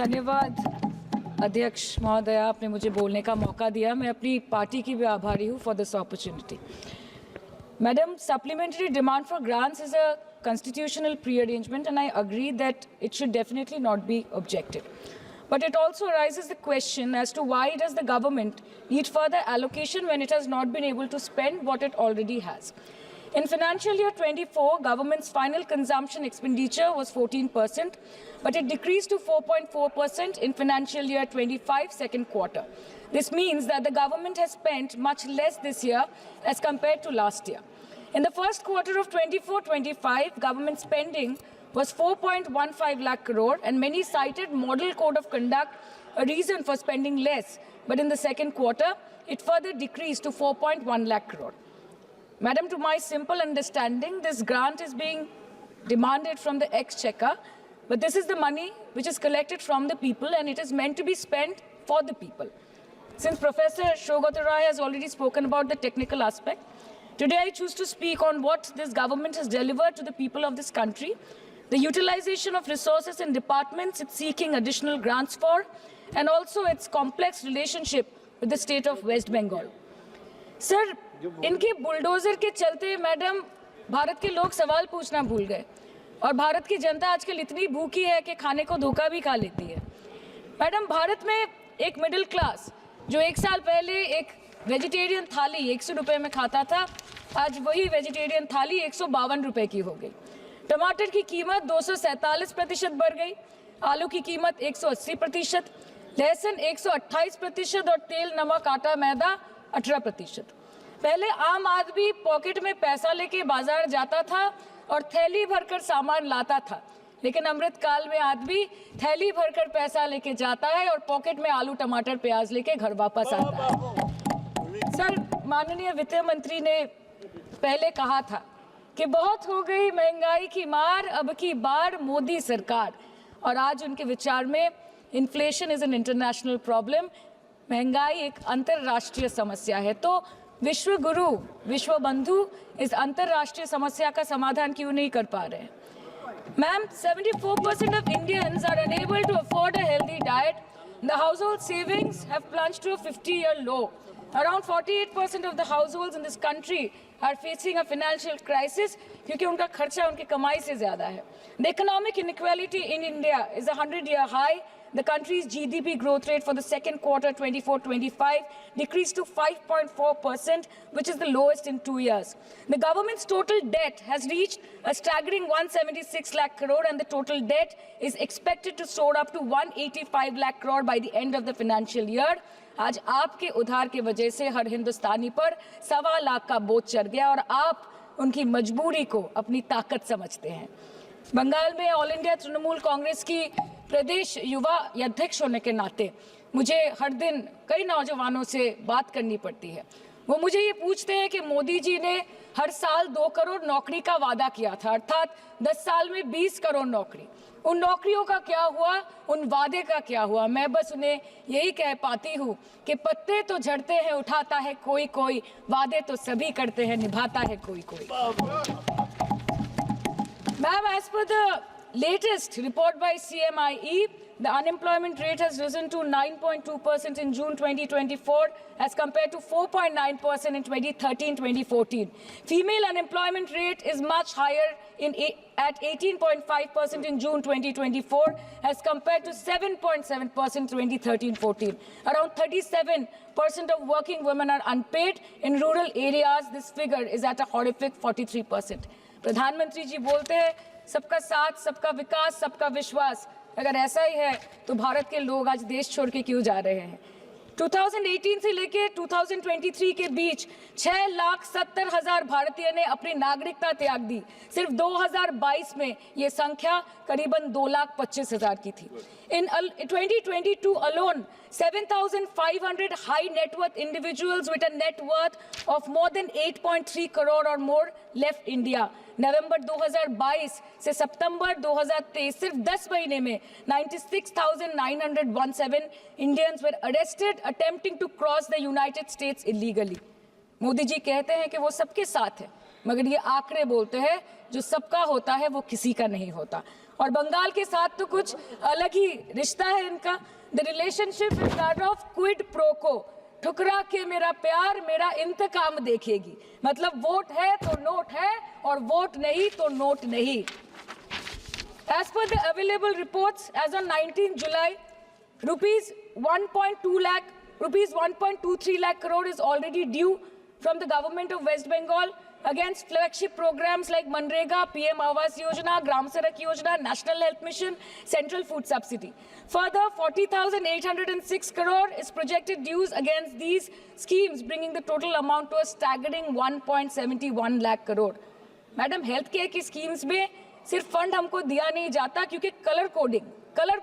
धन्यवाद अध्यक्ष महोदय, आपने मुझे बोलने का मौका दिया। मैं अपनी पार्टी की भी आभारी हूँ for this opportunity. Madam, supplementary demand for grants is a constitutional pre-arrangement, and I agree that it should definitely not be objected. But it also raises the question as to why does the government need further allocation when it has not been able to spend what it already has. In financial year 24, government's final consumption expenditure was 14%, but it decreased to 4.4% in financial year 25 second quarter. This means that the government has spent much less this year as compared to last year. In the first quarter of 24-25, government spending was 4.15 lakh crore, and many cited model code of conduct a reason for spending less. But in the second quarter, it further decreased to 4.1 lakh crore. Madam, to my simple understanding, this grant is being demanded from the exchequer, but this is the money which is collected from the people, and it is meant to be spent for the people. Since Professor Shougata Rai has already spoken about the technical aspect, today I choose to speak on what this government has delivered to the people of this country, the utilization of resources in departments it's seeking additional grants for, and also its complex relationship with the state of West Bengal. Sir, इनके bulldozer के चलते madam Bharat के लोग सवाल पूछना भूल गए, और भारत की जनता आजकल इतनी भूखी है कि खाने को धोखा भी खा लेती है। मैडम, भारत में एक मिडिल क्लास जो एक साल पहले एक वेजिटेरियन थाली 100 रुपए में खाता था, आज वही वेजिटेरियन थाली 152 रुपए की हो गई। टमाटर की कीमत 247% बढ़ गई, आलू की कीमत 180%, लहसुन 128% और तेल, नमक, आटा, मैदा 18%। पहले आम आदमी पॉकेट में पैसा लेके बाजार जाता था और थैली भरकर सामान लाता था, लेकिन अमृतकाल में आदमी थैली भरकर पैसा लेके जाता है और पॉकेट में आलू, टमाटर, प्याज लेके घर वापस आता है। सर, माननीय वित्त मंत्री ने पहले कहा था कि बहुत हो गई महंगाई की मार, अब की बार मोदी सरकार, और आज उनके विचार में inflation is an international problem, महंगाई एक अंतर्राष्ट्रीय समस्या है। तो विश्व गुरु, विश्व बंधु इस अंतर्राष्ट्रीय समस्या का समाधान क्यों नहीं कर पा रहे हैं? Ma'am, 74% of Indians are unable to afford a healthy diet. The household savings have plunged to a 50-year low. Around 48% of the households in this country are facing a financial crisis क्योंकि उनका खर्चा उनकी कमाई से ज़्यादा है. The economic inequality in India is a 100-year high. The country's GDP growth rate for the second quarter 24-25 decreased to 5.4%, which is the lowest in 2 years. The government's total debt has reached a staggering 176 lakh crore, and the total debt is expected to soar up to 185 lakh crore by the end of the financial year. आज आपके उधार की वजह से हर हिंदुस्तानी पर 1.25 लाख का बोझ चढ़ गया, और आप उनकी मजबूरी को अपनी ताकत समझते हैं। बंगाल में ऑल इंडिया तृणमूल कांग्रेस की प्रदेश युवा अध्यक्ष होने के नाते मुझे हर दिन कई नौजवानों से बात करनी पड़ती है। वो मुझे ये पूछते हैं कि मोदी जी ने हर साल 2 करोड़ नौकरी का वादा किया था, अर्थात 10 साल में 20 करोड़ नौकरी। उन नौकरियों का क्या हुआ, उन वादे का क्या हुआ? मैं बस उन्हें यही कह पाती हूँ कि पत्ते तो झड़ते हैं, उठाता है कोई कोई, वादे तो सभी करते हैं, निभाता है कोई कोई। Ma'am, as per the latest report by CMIE, the unemployment rate has risen to 9.2% in June 2024 as compared to 4.9% in 2013-2014. Female unemployment rate is much higher at 18.5% in June 2024 as compared to 7.7% 2013-14. Around 37% of working women are unpaid. In rural areas, this figure is at a horrific 43%. प्रधानमंत्री जी बोलते हैं सबका साथ, सबका विकास, सबका विश्वास। अगर ऐसा ही है तो भारत के लोग आज देश छोड़ के क्यों जा रहे हैं? 2018 से लेके 2023 के बीच 6,70,000 भारतीय ने अपनी नागरिकता त्याग दी। सिर्फ 2022 में ये संख्या करीबन 2,25,000 की थी। In 2022 alone, 7,500 high net worth individuals with a net worth of more than 8.3 crore or more left India. नवंबर 2022 से सितंबर 2023 सिर्फ 10 महीने में 96,917 Indians were arrested attempting to cross the United States illegally. Modi ji कहते हैं कि वो सबके साथ हैं, मगर ये आंकड़े बोलते हैं जो सबका होता है वो किसी का नहीं होता। और बंगाल के साथ तो कुछ अलग ही रिश्ता है इनका। The relationship is that of quid pro को, ठुकरा के मेरा प्यार मेरा इंतकाम देखेगी। मतलब वोट है तो नोट है और वोट नहीं तो नोट नहीं। As per the available reports, as on 19 July, rupees 1.23 lakh crore is already due from the government of West Bengal against flagship programs like Manrega, PM Awas Yojana, Gram Sadak Yojana, National Health Mission, Central Food Subsidy. Further, 40,806 crore is projected dues against these schemes, bringing the total amount to a staggering 1.71 lakh crore. Madam, health care की schemes में सिर्फ fund हमको दिया नहीं जाता क्योंकि colour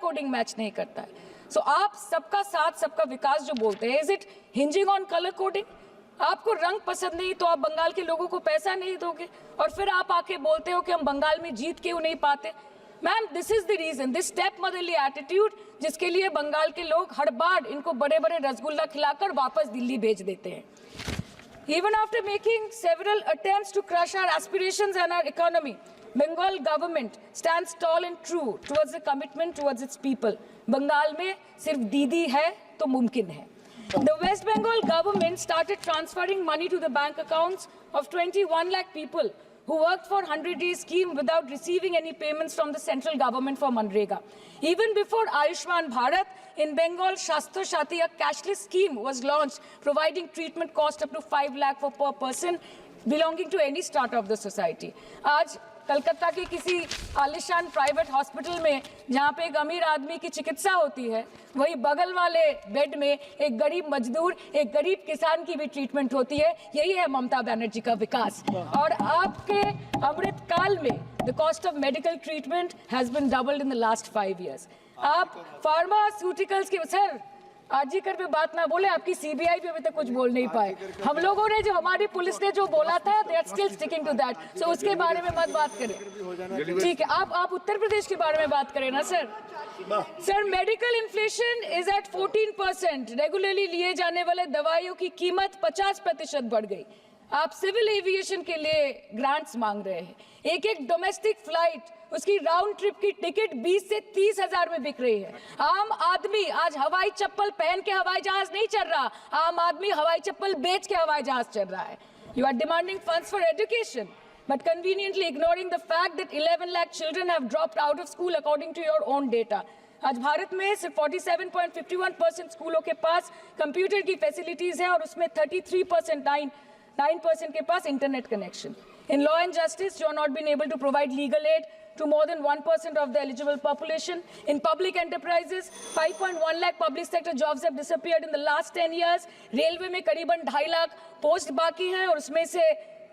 coding match नहीं करता है। सो आप सबका साथ सबका विकास जो बोलते हैं, is it hinging on colour coding? आपको रंग पसंद नहीं तो आप बंगाल के लोगों को पैसा नहीं दोगे और फिर आप आके बोलते हो कि हम बंगाल में जीत क्यों नहीं पाते। Ma'am, this is the reason, this step motherly attitude, जिसके लिए बंगाल के लोग हर बार इनको बड़े बड़े रसगुल्ला खिलाकर वापस दिल्ली भेज देते हैं। Even after making several attempts to crush our aspirations and our economy, Bengal government stands tall and true towards the commitment towards its people. Bengal में सिर्फ दीदी है तो मुमकिन है। The West Bengal government started transferring money to the bank accounts of 21 lakh people who worked for 100-day scheme without receiving any payments from the central government for Manrega. Even before Ayushman Bharat, in Bengal, Shastro Shati, a cashless scheme was launched, providing treatment cost up to 5 lakh for per person belonging to any strata of the society. आज कलकत्ता के किसी आलिशान private hospital में जहाँ पे एक अमीर आदमी की चिकित्सा होती है, वही बगल वाले बेड में एक गरीब मजदूर, एक गरीब किसान की भी ट्रीटमेंट होती है। यही है ममता बनर्जी का विकास। और आपके अमृत काल में the cost of medical treatment has been doubled in the last 5 years। आप फार्मास्यूटिकल्स की, सर आरजीकर पे बात ना बोले, आपकी सीबीआई पे अभी तक कुछ बोल नहीं पाए। हम लोगों ने जो, हमारी पुलिस ने जो बोला था, they are still sticking to that. So उसके बारे में मत बात करें, ठीक है? आप उत्तर प्रदेश के बारे में बात करें ना sir. Sir, medical inflation is at 14%। Regularly लिए जाने वाले दवाइयों की कीमत 50% बढ़ गई। आप सिविल एविएशन के लिए ग्रांट्स मांग रहे हैं। एक डोमेस्टिक फ्लाइट, उसकी राउंड ट्रिप की टिकट 20 से 30 हजार में बिक रही है। आम आदमी आज हवाई चप्पल पहन के हवाई जहाज नहीं चल रहा, आम आदमी हवाई चप्पल बेच के हवाई जहाज चल रहा है। You are demanding funds for education but conveniently ignoring the fact that 11 lakh children have dropped out of school according to your own data. आज भारत में सिर्फ 47.51% स्कूलों के पास कंप्यूटर की फैसिलिटीज है और उसमें 33% के पास internet connection. In law and justice, you are not been able to provide legal aid to more than 1% of the eligible population. In public enterprises, 5.1 lakh public sector jobs have disappeared in the last 10 years. Railway में करीबन 2.5 lakh post बाकी हैं और उसमें से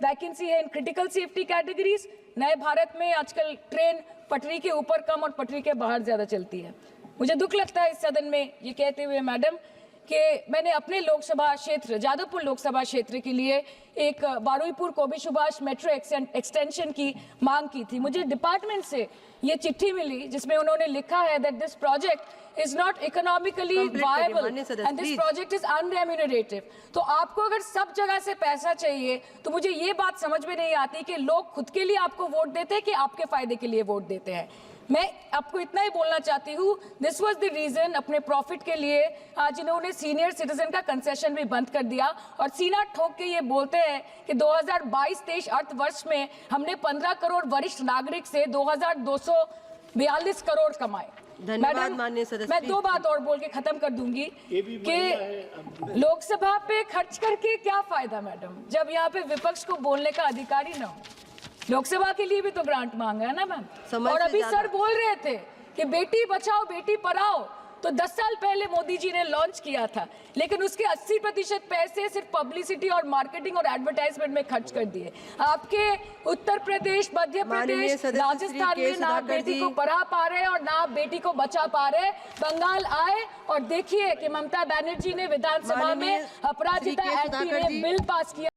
vacancy है in critical safety categories. नए भारत में आजकल ट्रेन पटरी के ऊपर कम और पटरी के बाहर ज्यादा चलती है। मुझे दुख लगता है इस सदन में ये कहते हुए मैडम कि मैंने अपने लोकसभा क्षेत्र जादवपुर लोकसभा क्षेत्र के लिए एक बारुईपुर कोबी सुभाष मेट्रो एक्सटेंशन की मांग की थी। मुझे डिपार्टमेंट से ये चिट्ठी मिली जिसमें उन्होंने लिखा है that this project is not economically viable and this project is unremunerative. तो आपको अगर सब जगह से पैसा चाहिए तो मुझे ये बात समझ में नहीं आती कि लोग खुद के लिए आपको वोट देते हैं कि आपके फायदे के लिए वोट देते हैं। मैं आपको इतना ही बोलना चाहती हूँ, दिस वाज द रीजन, अपने प्रॉफिट के लिए आज इन्होंने सीनियर सिटीजन का कंसेशन भी बंद कर दिया और सीना ठोक के ये बोलते हैं कि 2022-23 अर्थ वर्ष में हमने 15 करोड़ वरिष्ठ नागरिक से 2242 करोड़ कमाए। मैडम, मैं 2 बात और बोल के खत्म कर दूंगी कि लोकसभा पे खर्च करके क्या फायदा मैडम, जब यहाँ पे विपक्ष को बोलने का अधिकार ही ना हो। लोकसभा के लिए भी तो ग्रांट मांगा है ना मैम। और अभी सर बोल रहे थे कि बेटी बचाओ बेटी पढ़ाओ, तो 10 साल पहले मोदी जी ने लॉन्च किया था, लेकिन उसके 80% पैसे सिर्फ पब्लिसिटी और मार्केटिंग और एडवर्टाइजमेंट में खर्च कर दिए। आपके उत्तर प्रदेश, मध्य प्रदेश, राजस्थान में ना बेटी को पढ़ा पा रहे और ना बेटी को बचा पा रहे। बंगाल आए और देखिए कि ममता बनर्जी ने विधानसभा में अपराजिता एंटी रेप बिल पास किया।